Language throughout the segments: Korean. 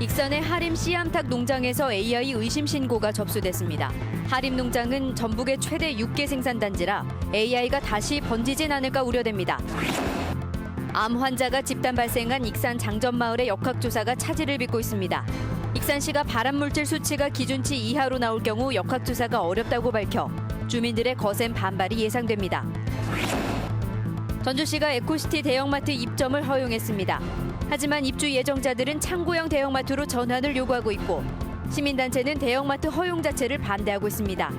익산의 하림 씨암탉 농장에서 AI 의심 신고가 접수됐습니다. 하림 농장은 전북의 최대 육개 생산단지라 AI가 다시 번지진 않을까 우려됩니다. 암 환자가 집단 발생한 익산 장전마을의 역학조사가 차질을 빚고 있습니다. 익산시가 발암물질 수치가 기준치 이하로 나올 경우 역학조사가 어렵다고 밝혀 주민들의 거센 반발이 예상됩니다. 전주시가 에코시티 대형마트 입점을 허용했습니다. 하지만 입주 예정자들은 창고형 대형마트로 전환을 요구하고 있고 시민단체는 대형마트 허용 자체를 반대하고 있습니다.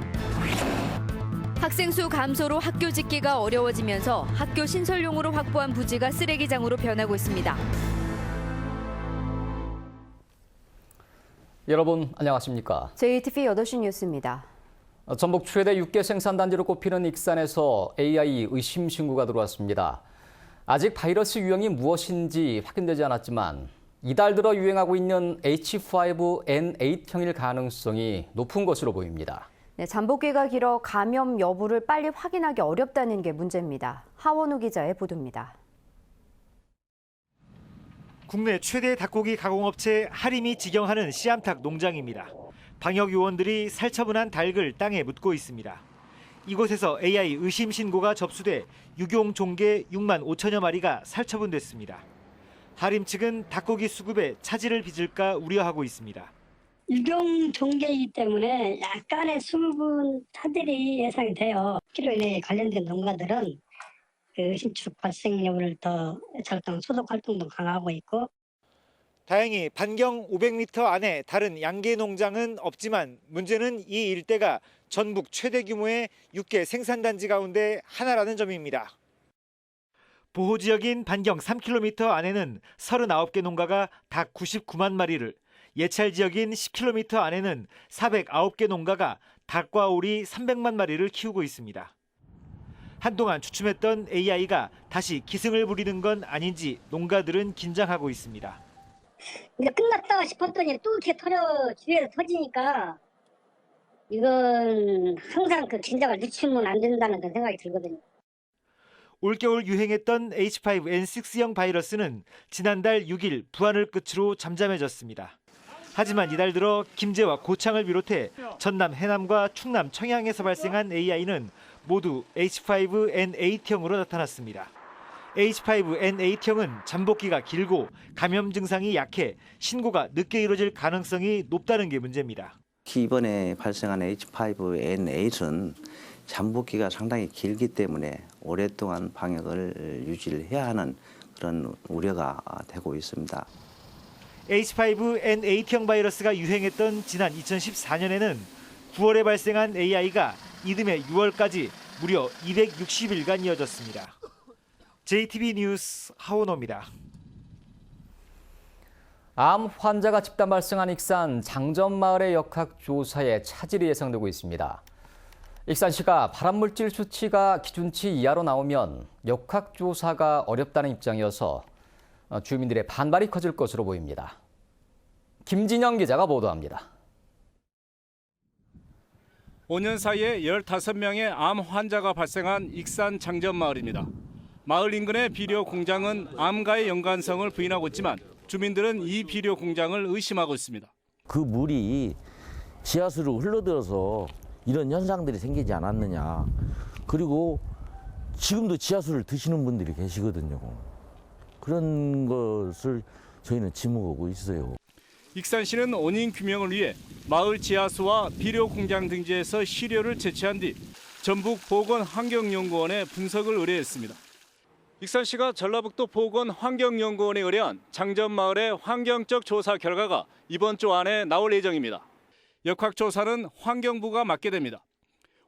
학생 수 감소로 학교 짓기가 어려워지면서 학교 신설용으로 확보한 부지가 쓰레기장으로 변하고 있습니다. 여러분 안녕하십니까? JTV 8시 뉴스입니다. 전북 최대 육개 생산단지로 꼽히는 익산에서 AI 의심 신고가 들어왔습니다. 아직 바이러스 유형이 무엇인지 확인되지 않았지만 이달 들어 유행하고 있는 H5N8형일 가능성이 높은 것으로 보입니다. 네, 잠복기가 길어 감염 여부를 빨리 확인하기 어렵다는 게 문제입니다. 하원우 기자의 보도입니다. 국내 최대 닭고기 가공업체 하림이 직영하는 씨암탉 농장입니다. 방역 요원들이 살처분한 닭을 땅에 묻고 있습니다. 이곳에서 AI 의심 신고가 접수돼 유기용 종개 6만 5천여 마리가 살처분됐습니다. 하림 측은 닭고기 수급에 차질을 빚을까 우려하고 있습니다. 유기용 종개이기 때문에 약간의 수분 차질이 예상이 돼요. 필요 이내에 관련된 농가들은 신축 발생 여부를 더 절단 소독 활동도 강화하고 있고. 다행히 반경 500m 안에 다른 양계 농장은 없지만 문제는 이 일대가 전북 최대 규모의 육개 생산단지 가운데 하나라는 점입니다. 보호지역인 반경 3km 안에는 39개 농가가 닭 99만 마리를, 예찰 지역인 10km 안에는 409개 농가가 닭과 오리 300만 마리를 키우고 있습니다. 한동안 주춤했던 AI가 다시 기승을 부리는 건 아닌지 농가들은 긴장하고 있습니다. 이제 끝났다 싶었더니 또 이렇게 주위에서 터지니까 이건 항상 그 긴장을 늦추면 안 된다는 그런 생각이 들거든요. 올겨울 유행했던 H5N6형 바이러스는 지난달 6일 부안을 끝으로 잠잠해졌습니다. 하지만 이달 들어 김제와 고창을 비롯해 전남 해남과 충남 청양에서 발생한 AI는 모두 H5N8형으로 나타났습니다. H5N8형은 잠복기가 길고 감염 증상이 약해 신고가 늦게 이루어질 가능성이 높다는 게 문제입니다. 이번에 발생한 H5N8은 잠복기가 상당히 길기 때문에 오랫동안 방역을 유지를 해야 하는 그런 우려가 되고 있습니다. H5N8형 바이러스가 유행했던 지난 2014년에는 9월에 발생한 AI가 이듬해 6월까지 무려 260일간 이어졌습니다. JTB 뉴스 하원호입니다. 암 환자가 집단 발생한 익산 장전마을의 역학조사에 차질이 예상되고 있습니다. 익산시가 발암물질 수치가 기준치 이하로 나오면 역학조사가 어렵다는 입장이어서 주민들의 반발이 커질 것으로 보입니다. 김진영 기자가 보도합니다. 5년 사이에 15명의 암 환자가 발생한 익산 장전마을입니다. 마을 인근의 비료 공장은 암과의 연관성을 부인하고 있지만 주민들은 이 비료 공장을 의심하고 있습니다. 그 물이 지하수로 흘러들어서 이런 현상들이 생기지 않았느냐. 그리고 지금도 지하수를 드시는 분들이 계시거든요. 그런 것을 저희는 지목하고 있어요. 익산시는 원인 규명을 위해 마을 지하수와 비료 공장 등지에서 시료를 채취한 뒤 전북보건환경연구원에 분석을 의뢰했습니다. 익산시가 전라북도 보건환경연구원에 의뢰한 장전마을의 환경적 조사 결과가 이번 주 안에 나올 예정입니다. 역학조사는 환경부가 맡게 됩니다.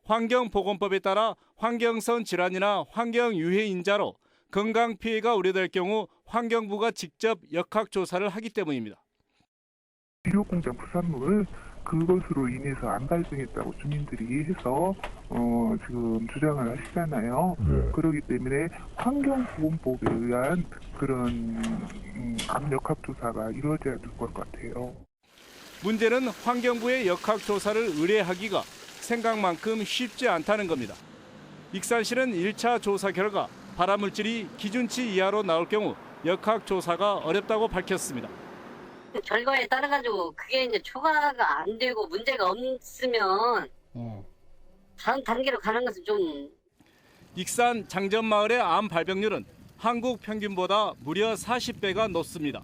환경보건법에 따라 환경성 질환이나 환경유해인자로 건강피해가 우려될 경우 환경부가 직접 역학조사를 하기 때문입니다. 비료 공장 부산물 그것으로 인해서 안 발생했다고 주민들이 해서 지금 주장을 하시잖아요. 그렇기 때문에 환경보건법에 의한 그런 암 역학조사가 이루어져야 될 것 같아요. 문제는 환경부의 역학조사를 의뢰하기가 생각만큼 쉽지 않다는 겁니다. 익산시는 1차 조사 결과 발암물질이 기준치 이하로 나올 경우 역학조사가 어렵다고 밝혔습니다. 결과에 따라 가지고 그게 이제 초과가 안 되고 문제가 없으면 다음 단계로 가는 것은 좀. 익산 장전마을의 암 발병률은 한국 평균보다 무려 40배가 높습니다.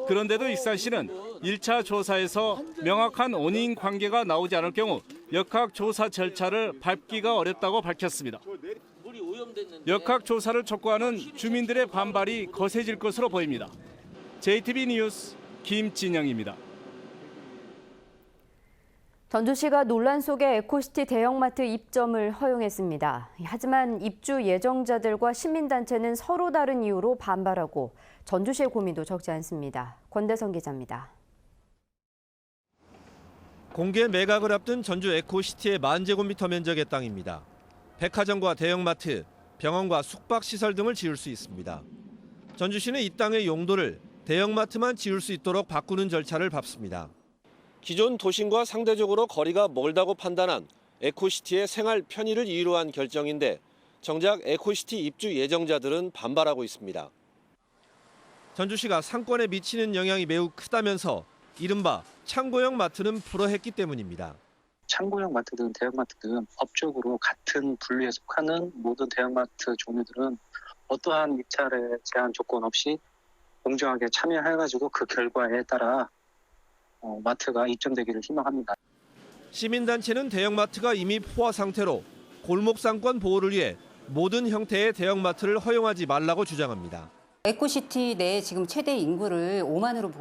그런데도 익산시는 1차 조사에서 명확한 원인 관계가 나오지 않을 경우 역학조사 절차를 밟기가 어렵다고 밝혔습니다. 역학조사를 촉구하는 주민들의 반발이 거세질 것으로 보입니다. JTB 뉴스 김진영입니다. 전주시가 논란 속에 에코시티 대형마트 입점을 허용했습니다. 하지만 입주 예정자들과 시민단체는 서로 다른 이유로 반발하고 전주시의 고민도 적지 않습니다. 권대성 기자입니다. 공개 매각을 앞둔 전주 에코시티의 10,000제곱미터 면적의 땅입니다. 백화점과 대형마트, 병원과 숙박시설 등을 지을 수 있습니다. 전주시는 이 땅의 용도를 대형마트만 지을 수 있도록 바꾸는 절차를 밟습니다. 기존 도심과 상대적으로 거리가 멀다고 판단한 에코시티의 생활 편의를 이유로 한 결정인데 정작 에코시티 입주 예정자들은 반발하고 있습니다. 전주시가 상권에 미치는 영향이 매우 크다면서 이른바 창고형 마트는 불허했기 때문입니다. 창고형 마트든 대형마트든 법적으로 같은 분류에 속하는 모든 대형마트 종류들은 어떠한 입찰의 제한 조건 없이 공정하게 참여해가지고 그 결과에 따라 마트가 입점되기를 희망합니다. 시민단체는 대형마트가 이미 포화 상태로 골목상권 보호를 위해 모든 형태의 대형마트를 허용하지 말라고 주장합니다. 에코시티 내 지금 최대 인구를 5만으로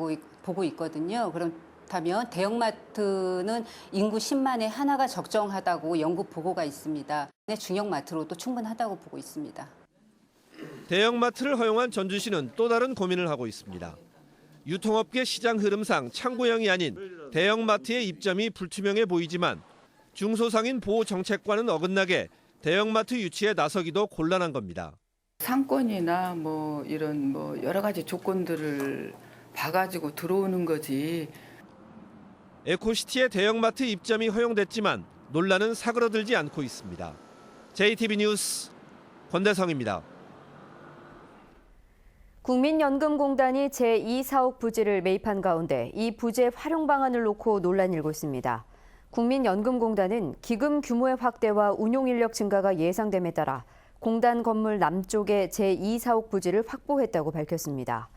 보고 있거든요. 그렇다면 대형마트는 인구 10만에 하나가 적정하다고 연구 보고가 있습니다. 중형마트로도 충분하다고 보고 있습니다. 대형마트를 허용한 전주시는 또 다른 고민을 하고 있습니다. 유통업계 시장 흐름상 창고형이 아닌 대형마트의 입점이 불투명해 보이지만 중소상인 보호 정책과는 어긋나게 대형마트 유치에 나서기도 곤란한 겁니다. 상권이나 이런 여러 가지 조건들을 봐가지고 들어오는 거지. 에코시티의 대형마트 입점이 허용됐지만 논란은 사그러들지 않고 있습니다. JTB 뉴스 권대성입니다. 국민연금공단이 제2사옥 부지를 매입한 가운데 이 부지의 활용 방안을 놓고 논란이 일고 있습니다. 국민연금공단은 기금 규모의 확대와 운용 인력 증가가 예상됨에 따라 공단 건물 남쪽에 제2사옥 부지를 확보했다고 밝혔습니다.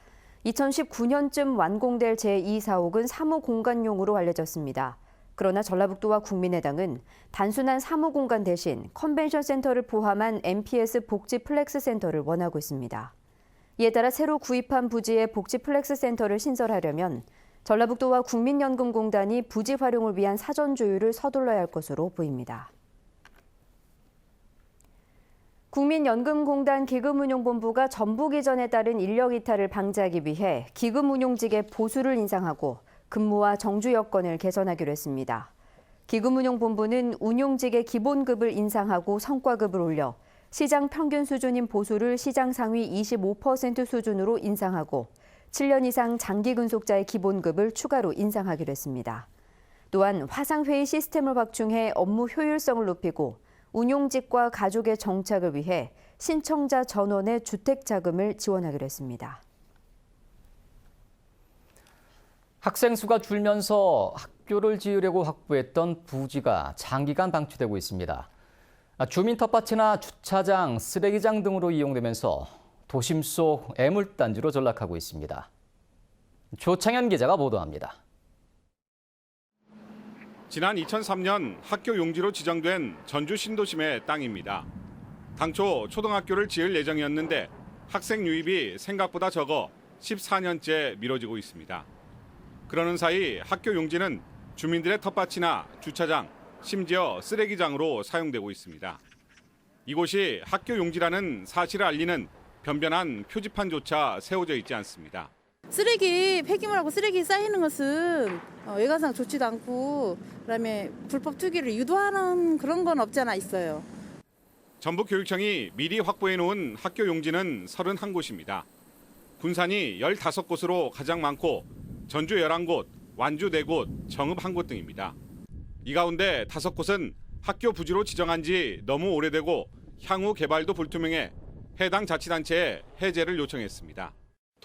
2019년쯤 완공될 제2사옥은 사무공간용으로 알려졌습니다. 그러나 전라북도와 국민의당은 단순한 사무공간 대신 컨벤션 센터를 포함한 MPS 복지 플렉스 센터를 원하고 있습니다. 이에 따라 새로 구입한 부지에 복지 플렉스 센터를 신설하려면 전라북도와 국민연금공단이 부지 활용을 위한 사전 조율을 서둘러야 할 것으로 보입니다. 국민연금공단 기금운용본부가 전북 이전에 따른 인력 이탈을 방지하기 위해 기금운용직의 보수를 인상하고 근무와 정주 여건을 개선하기로 했습니다. 기금운용본부는 운용직의 기본급을 인상하고 성과급을 올려 시장 평균 수준인 보수를 시장 상위 25% 수준으로 인상하고 7년 이상 장기 근속자의 기본급을 추가로 인상하기로 했습니다. 또한 화상회의 시스템을 확충해 업무 효율성을 높이고 운용직과 가족의 정착을 위해 신청자 전원의 주택자금을 지원하기로 했습니다. 학생 수가 줄면서 학교를 지으려고 확보했던 부지가 장기간 방치되고 있습니다. 주민 텃밭이나 주차장, 쓰레기장 등으로 이용되면서 도심 속 애물단지로 전락하고 있습니다. 조창현 기자가 보도합니다. 지난 2003년 학교 용지로 지정된 전주 신도심의 땅입니다. 당초 초등학교를 지을 예정이었는데 학생 유입이 생각보다 적어 14년째 미뤄지고 있습니다. 그러는 사이 학교 용지는 주민들의 텃밭이나 주차장, 심지어 쓰레기장으로 사용되고 있습니다. 이곳이 학교 용지라는 사실을 알리는 변변한 표지판조차 세워져 있지 않습니다. 쓰레기 폐기물하고 쓰레기 쌓이는 것은 외관상 좋지도 않고 그다음에 불법 투기를 유도하는 그런 건 없지 않아 있어요. 전북교육청이 미리 확보해 놓은 학교 용지는 31곳입니다. 군산이 15곳으로 가장 많고 전주 11곳, 완주 4곳, 정읍 1곳 등입니다. 이 가운데 5곳은 학교 부지로 지정한 지 너무 오래되고 향후 개발도 불투명해 해당 자치단체에 해제를 요청했습니다.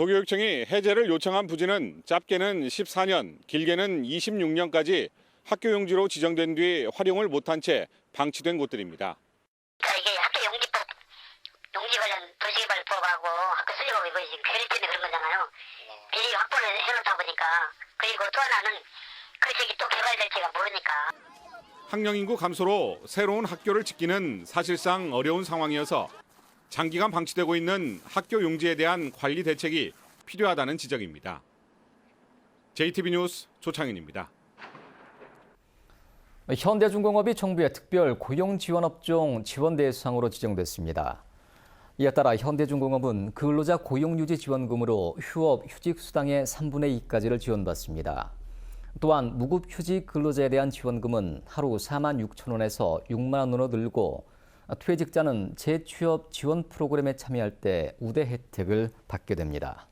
도교육청이 해제를 요청한 부지는 짧게는 14년, 길게는 26년까지 학교 용지로 지정된 뒤 활용을 못한 채 방치된 곳들입니다. 이게 학교 용지법, 용지 관련 도시개발법하고 학교 설립하고 이거 지금 괴리 때문에 그런 거잖아요. 미리 확보를 해놓다 보니까. 그리고 또 하나는 그 지역이 또 개발될지가 모르니까. 학령 인구 감소로 새로운 학교를 짓기는 사실상 어려운 상황이어서 장기간 방치되고 있는 학교 용지에 대한 관리 대책이 필요하다는 지적입니다. JTB 뉴스 조창현입니다. 현대중공업이 정부의 특별 고용지원업종 지원 대상으로 지정됐습니다. 이에 따라 현대중공업은 근로자 고용유지 지원금으로 휴업 휴직수당의 3분의 2까지를 지원받습니다. 또한 무급휴직 근로자에 대한 지원금은 하루 4만 6천 원에서 6만 원으로 늘고 퇴직자는 재취업 지원 프로그램에 참여할 때 우대 혜택을 받게 됩니다.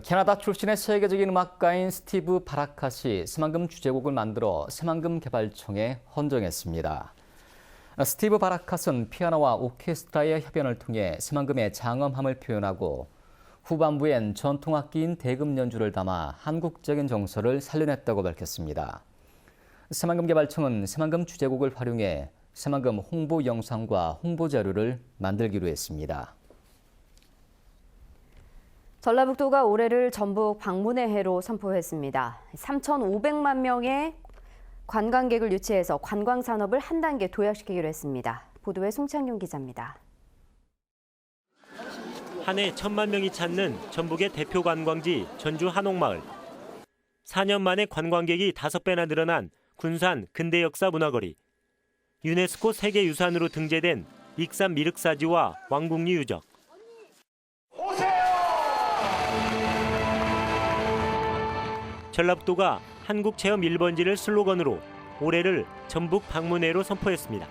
캐나다 출신의 세계적인 음악가인 스티브 바라카시 새만금 주제곡을 만들어 새만금 개발청에 헌정했습니다. 스티브 바라카스는 피아노와 오케스트라의 협연을 통해 새만금의 장엄함을 표현하고 후반부엔 전통악기인 대금 연주를 담아 한국적인 정서를 살려냈다고 밝혔습니다. 새만금 개발청은 새만금 주제곡을 활용해 새만금 홍보 영상과 홍보 자료를 만들기로 했습니다. 전라북도가 올해를 전북 방문의 해로 선포했습니다. 3,500만 명의 관광객을 유치해서 관광 산업을 한 단계 도약시키기로 했습니다. 보도에 송창용 기자입니다. 한 해 1,000만 명이 찾는 전북의 대표 관광지 전주 한옥마을. 4년 만에 관광객이 5배나 늘어난 군산 근대역사 문화거리. 유네스코 세계유산으로 등재된 익산 미륵사지와 왕궁리 유적. 전라북도가 한국체험 1번지를 슬로건으로 올해를 전북 방문해로 선포했습니다.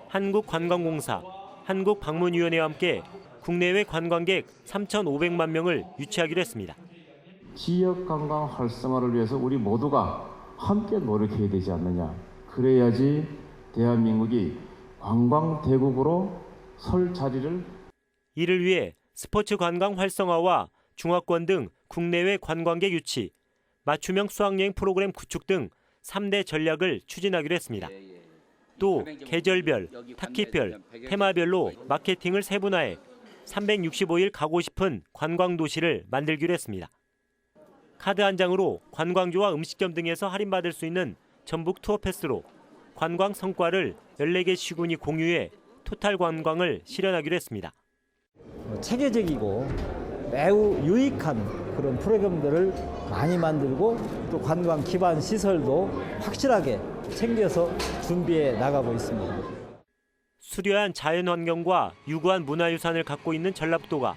한국관광공사, 한국방문위원회와 함께 국내외 관광객 3,500만 명을 유치하기로 했습니다. 지역 관광 활성화를 위해서 우리 모두가 함께 노력해야 되지 않느냐. 그래야지 대한민국이 관광대국으로 설 자리를. 이를 위해 스포츠 관광 활성화와 중화권 등 국내외 관광객 유치, 맞춤형 수학여행 프로그램 구축 등 3대 전략을 추진하기로 했습니다. 또 계절별, 타깃별, 테마별로 마케팅을 세분화해 365일 가고 싶은 관광도시를 만들기로 했습니다. 카드 한 장으로 관광주와 음식점 등에서 할인받을 수 있는 전북 투어 패스로 관광 성과를 14개 시군이 공유해 토탈 관광을 실현하기로 했습니다. 체계적이고 매우 유익한 그런 프로그램들을 많이 만들고 또 관광 기반 시설도 확실하게 챙겨서 준비해 나가고 있습니다. 수려한 자연환경과 유구한 문화유산을 갖고 있는 전라북도가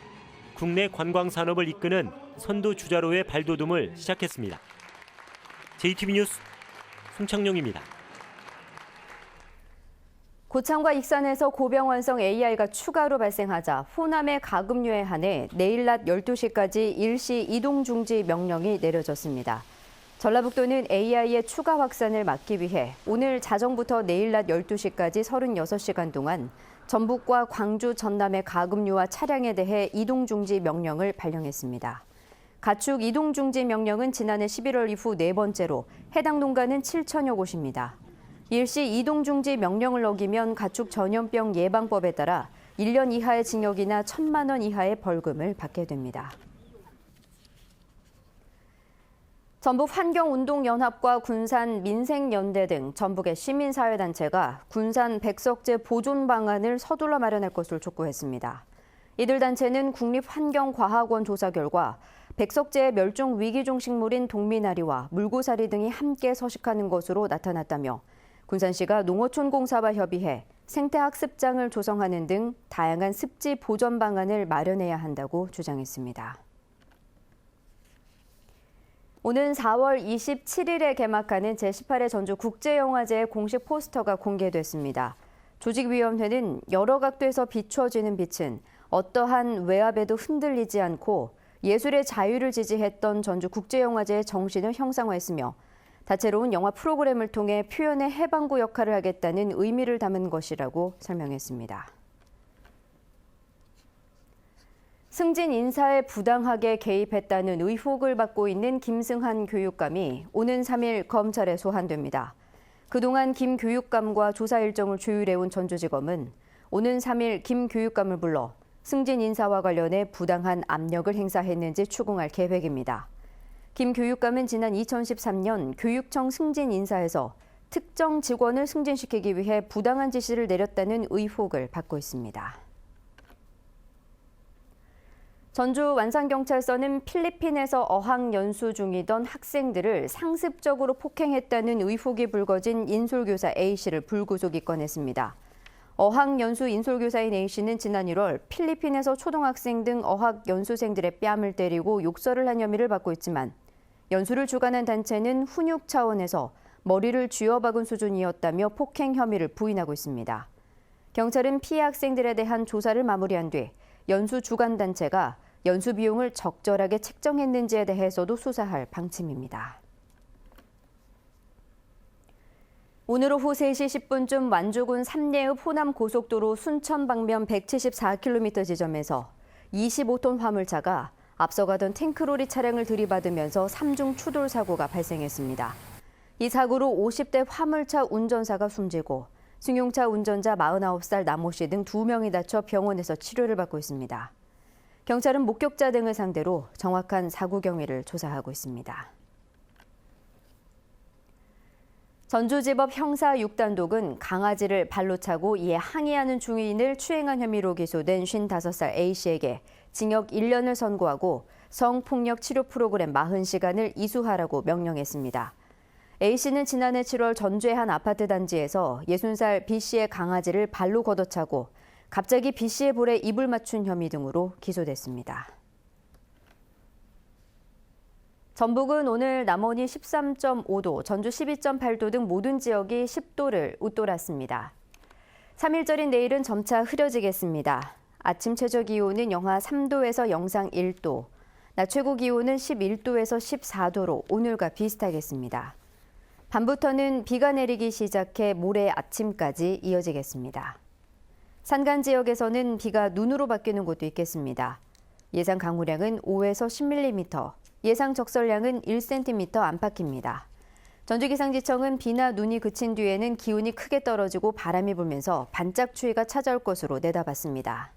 국내 관광 산업을 이끄는 선두주자로의 발돋움을 시작했습니다. JTB 뉴스 송창용입니다. 고창과 익산에서 고병완성 AI가 추가로 발생하자 호남의 가금류에 한해 내일 낮 12시까지 일시 이동 중지 명령이 내려졌습니다. 전라북도는 AI의 추가 확산을 막기 위해 오늘 자정부터 내일 낮 12시까지 36시간 동안 전북과 광주, 전남의 가금류와 차량에 대해 이동 중지 명령을 발령했습니다. 가축 이동 중지 명령은 지난해 11월 이후 네 번째로 해당 농가는 7천여 곳입니다. 일시 이동 중지 명령을 어기면 가축 전염병 예방법에 따라 1년 이하의 징역이나 1,000만 원 이하의 벌금을 받게 됩니다. 전북 환경운동연합과 군산 민생연대 등 전북의 시민사회단체가 군산 백석재 보존 방안을 서둘러 마련할 것을 촉구했습니다. 이들 단체는 국립환경과학원 조사 결과 백석재의 멸종 위기종 식물인 동미나리와 물고사리 등이 함께 서식하는 것으로 나타났다며 군산시가 농어촌공사와 협의해 생태학습장을 조성하는 등 다양한 습지 보전 방안을 마련해야 한다고 주장했습니다. 오는 4월 27일에 개막하는 제18회 전주국제영화제의 공식 포스터가 공개됐습니다. 조직위원회는 여러 각도에서 비추어지는 빛은 어떠한 외압에도 흔들리지 않고 예술의 자유를 지지했던 전주국제영화제의 정신을 형상화했으며 다채로운 영화 프로그램을 통해 표현의 해방구 역할을 하겠다는 의미를 담은 것이라고 설명했습니다. 승진 인사에 부당하게 개입했다는 의혹을 받고 있는 김승한 교육감이 오는 3일 검찰에 소환됩니다. 그동안 김 교육감과 조사 일정을 조율해온 전주지검은 오는 3일 김 교육감을 불러 승진 인사와 관련해 부당한 압력을 행사했는지 추궁할 계획입니다. 김 교육감은 지난 2013년 교육청 승진 인사에서 특정 직원을 승진시키기 위해 부당한 지시를 내렸다는 의혹을 받고 있습니다. 전주 완산경찰서는 필리핀에서 어학연수 중이던 학생들을 상습적으로 폭행했다는 의혹이 불거진 인솔교사 A씨를 불구속 입건했습니다. 어학연수 인솔교사인 A씨는 지난 1월 필리핀에서 초등학생 등 어학연수생들의 뺨을 때리고 욕설을 한 혐의를 받고 있지만 연수를 주관한 단체는 훈육 차원에서 머리를 쥐어박은 수준이었다며 폭행 혐의를 부인하고 있습니다. 경찰은 피해 학생들에 대한 조사를 마무리한 뒤 연수 주관 단체가 연수 비용을 적절하게 책정했는지에 대해서도 수사할 방침입니다. 오늘 오후 3시 10분쯤 완주군 삼례읍 호남고속도로 순천 방면 174km 지점에서 25톤 화물차가 앞서가던 탱크로리 차량을 들이받으면서 3중 추돌 사고가 발생했습니다. 이 사고로 50대 화물차 운전사가 숨지고 승용차 운전자 49살 남모 씨 등 2명이 다쳐 병원에서 치료를 받고 있습니다. 경찰은 목격자 등을 상대로 정확한 사고 경위를 조사하고 있습니다. 전주지법 형사 6단독은 강아지를 발로 차고 이에 항의하는 중위인을 추행한 혐의로 기소된 55살 A씨에게 징역 1년을 선고하고 성폭력 치료 프로그램 40시간을 이수하라고 명령했습니다. A씨는 지난해 7월 전주의 한 아파트 단지에서 60살 B씨의 강아지를 발로 걷어차고 갑자기 B씨의 볼에 입을 맞춘 혐의 등으로 기소됐습니다. 전북은 오늘 남원이 13.5도, 전주 12.8도 등 모든 지역이 10도를 웃돌았습니다. 3일절인 내일은 점차 흐려지겠습니다. 아침 최저 기온은 영하 3도에서 영상 1도, 낮 최고 기온은 11도에서 14도로 오늘과 비슷하겠습니다. 밤부터는 비가 내리기 시작해 모레 아침까지 이어지겠습니다. 산간 지역에서는 비가 눈으로 바뀌는 곳도 있겠습니다. 예상 강우량은 5에서 10mm, 예상 적설량은 1cm 안팎입니다. 전주기상지청은 비나 눈이 그친 뒤에는 기온이 크게 떨어지고 바람이 불면서 반짝 추위가 찾아올 것으로 내다봤습니다.